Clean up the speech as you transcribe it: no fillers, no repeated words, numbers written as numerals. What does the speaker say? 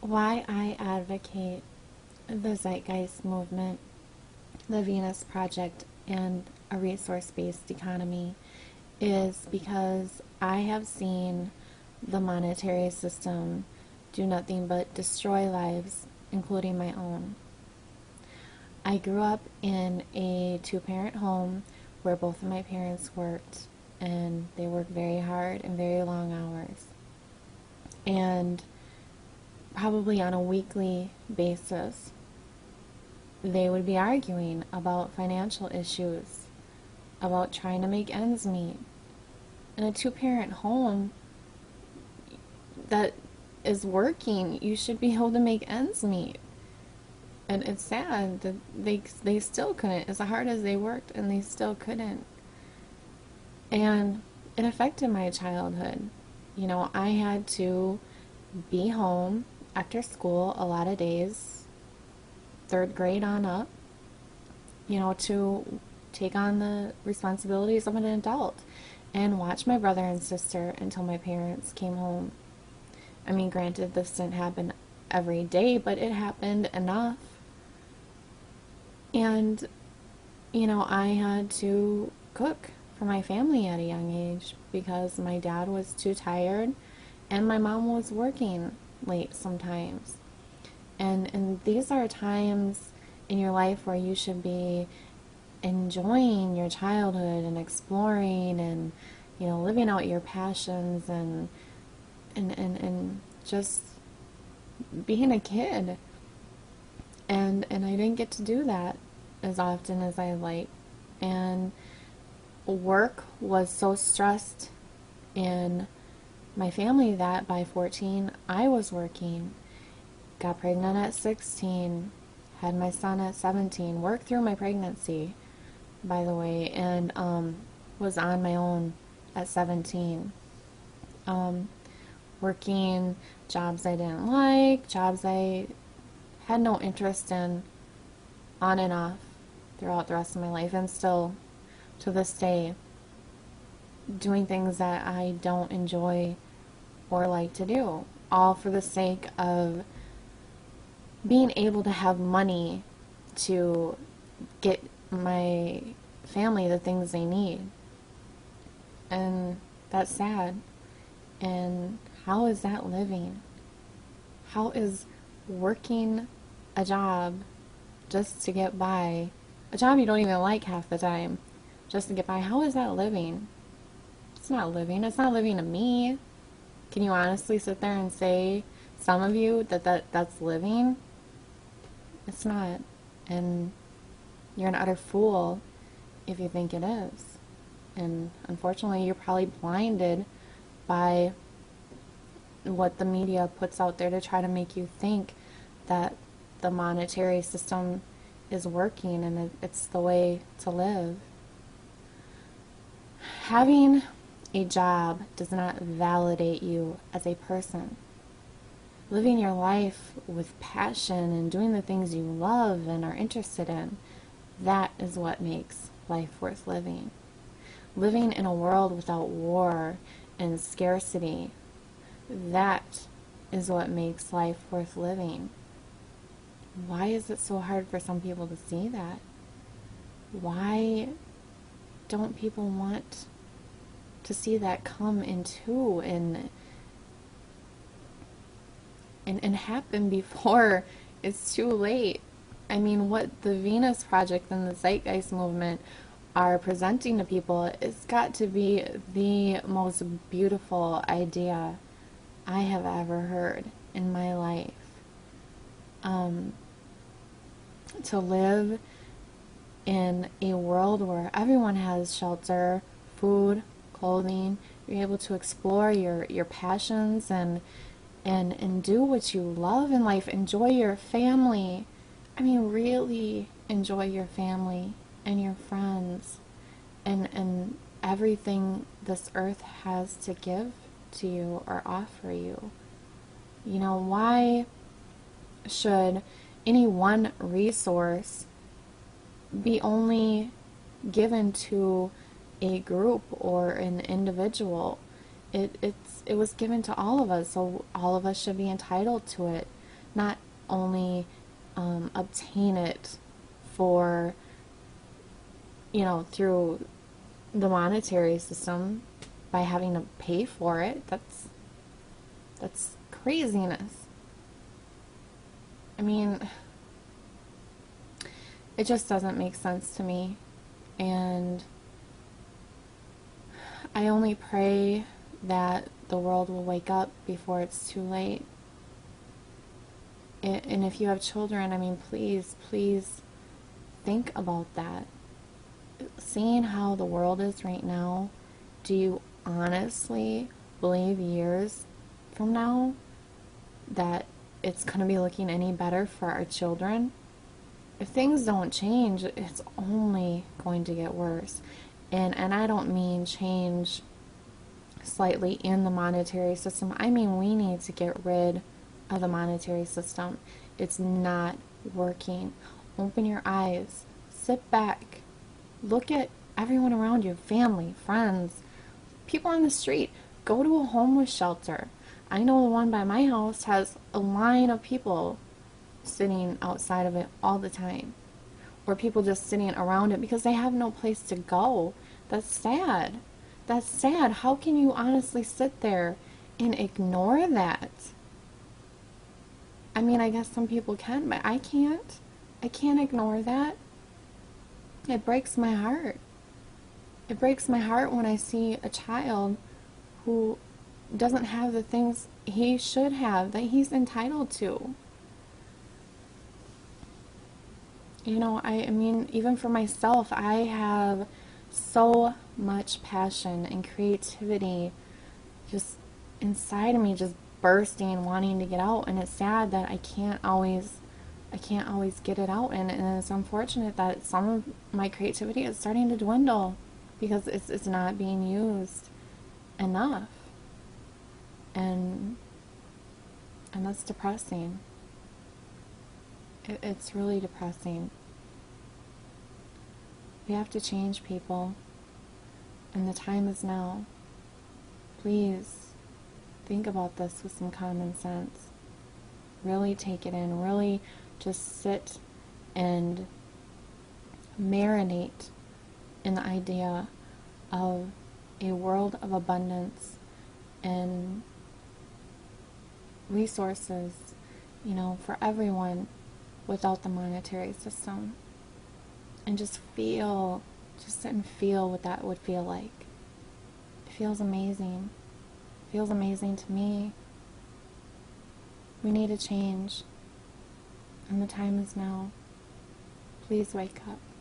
Why I advocate the Zeitgeist movement, the Venus Project, and a resource-based economy is because I have seen the monetary system do nothing but destroy lives, including my own. I grew up in a two-parent home where both of my parents worked, and they worked very hard and very long hours. And probably on a weekly basis, they would be arguing about financial issues, about trying to make ends meet. In a two-parent home that is working, you should be able to make ends meet. And it's sad that they still couldn't, as hard as they worked, and they still couldn't. And it affected my childhood. You know, I had to be home after school a lot of days, third grade on up, you know, to take on the responsibilities of an adult and watch my brother and sister until my parents came home. I mean, granted, this didn't happen every day, but it happened enough. And, you know, I had to cook for my family at a young age because my dad was too tired and my mom was working late sometimes. And these are times in your life where you should be enjoying your childhood and exploring and, you know, living out your passions and just being a kid. And I didn't get to do that as often as I like. And work was so stressed in my family that by 14 I was working. Got pregnant at 16, had my son at 17, worked through my pregnancy, by the way, and was on my own at 17. Working jobs I didn't like, jobs I had no interest in, on and off throughout the rest of my life, and still to this day doing things that I don't enjoy or like to do, all for the sake of being able to have money to get my family the things they need. And that's sad. And how is that living? How is working a job just to get by, a job you don't even like half the time, just to get by, how is that living? It's not living. It's not living to me. Can you honestly sit there and say, some of you, that's living? It's not. And you're an utter fool if you think it is. And unfortunately, you're probably blinded by what the media puts out there to try to make you think that the monetary system is working and it's the way to live. Having a job does not validate you as a person. Living your life with passion and doing the things you love and are interested in, that is what makes life worth living. Living in a world without war and scarcity, that is what makes life worth living. Why is it so hard for some people to see that? Why don't people want to see that come into and happen before it's too late? I mean, what the Venus Project and the Zeitgeist movement are presenting to people, it's got to be the most beautiful idea I have ever heard in my life. To live in a world where everyone has shelter, food, clothing, you're able to explore your passions and do what you love in life, enjoy your family. I mean, really enjoy your family and your friends and everything this earth has to give to you or offer you. You know, why should any one resource be only given to a group or an individual? It was given to all of us, so all of us should be entitled to it. not only obtain it for, through the monetary system by having to pay for it. That's craziness. I mean, it just doesn't make sense to me. And I only pray that the world will wake up before it's too late. And if you have children, I mean, please, please think about that. Seeing how the world is right now, do you honestly believe years from now that it's going to be looking any better for our children? If things don't change, it's only going to get worse. And I don't mean change slightly in the monetary system. I mean we need to get rid of the monetary system. It's not working. Open your eyes. Sit back. Look at everyone around you, family, friends, people on the street. Go to a homeless shelter. I know the one by my house has a line of people sitting outside of it all the time. Or people just sitting around it because they have no place to go. That's sad. That's sad. How can you honestly sit there and ignore that? I mean, I guess some people can, but I can't. I can't ignore that. It breaks my heart. It breaks my heart when I see a child who doesn't have the things he should have, that he's entitled to. I mean, even for myself, I have so much passion and creativity just inside of me, just bursting, wanting to get out, and it's sad that I can't always get it out, and it's unfortunate that some of my creativity is starting to dwindle because it's not being used enough, and that's depressing. It's really depressing. We have to change, people, and the time is now. Please think about this with some common sense. Really take it in. Really just sit and marinate in the idea of a world of abundance and resources, for everyone without the monetary system. And just sit and feel what that would feel like. It feels amazing. It feels amazing to me. We need a change. And the time is now. Please wake up.